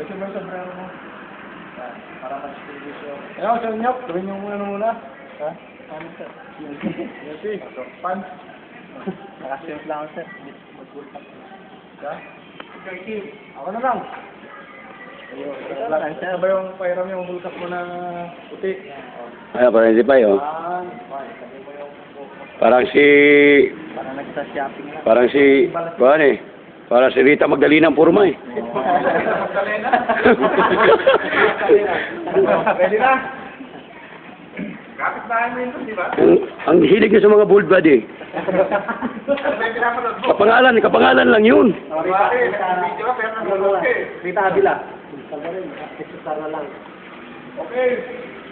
Balikin mo yung sombrero mo. Para mas-distribution. Ayaw, sir Nyok. Gawin yung ano muna. Ha? Ano, sir? Yes, pan. Nakasiyos lang ako, sir. Ha? Ako na lang. Ano ba yung pairam yung bulsak mo na puti? Ay, parang hindi pa yun. Parang si... Parang nagsa-shopping lang. Parang si... Kuhan eh. Parang si Rita Magdalena ang purma eh. Magdalena? Pwede na. Kapit bahay mo yun, di ba? Ang hilig niya sa mga bold body. Kapangalan lang yun. Rita Avila. Okay.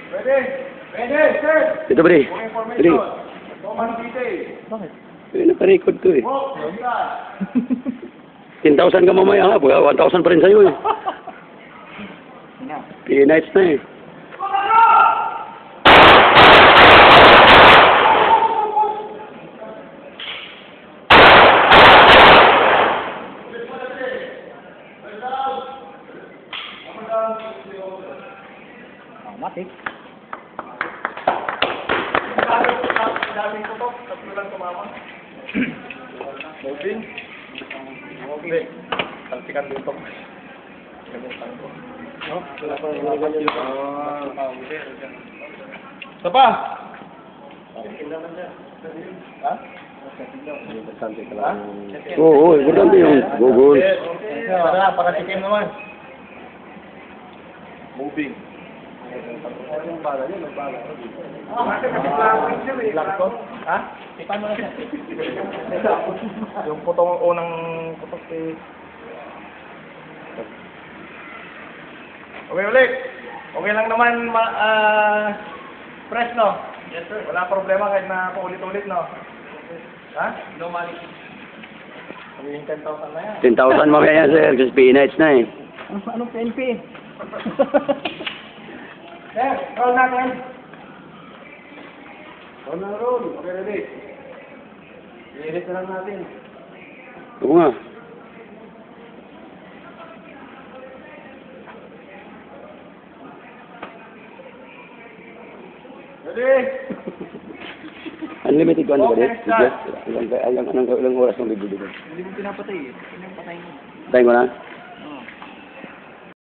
Pwede. Pwede, sir. Ito ba rin? Rin. Bakit? Eh, nakarecord to eh. 10,000 ka mamaya nga. 1,000 pa rin sa'yo eh. P-nights na eh. Matik. Daming ko to, tatlo lang tumama. Moving. Moving. Talsikan dito. Gamutan ko. Isa pa! Ha? Oo, importante yung Google. Para, pakatikim naman. Moving. Ha? Tipan mo na siya. Yung putong unang putok si... Okay ulit. Okay lang naman fresh no? Yes sir. Wala problema kahit na paulit-ulit no? Ha? No money. Sabihin 10,000 na yan. 10,000 mamaya sir, kasi P-nights na eh. Anong PNP? Sir, roll natin. Roll na roll. Okay, ready. I-edit na lang natin. Oo nga. Ready? Unlimited ko ano ba rin? Ilang oras ng bibili ko? Hindi mo pinapatay eh. Hindi mo patayin mo. Tayo ko na?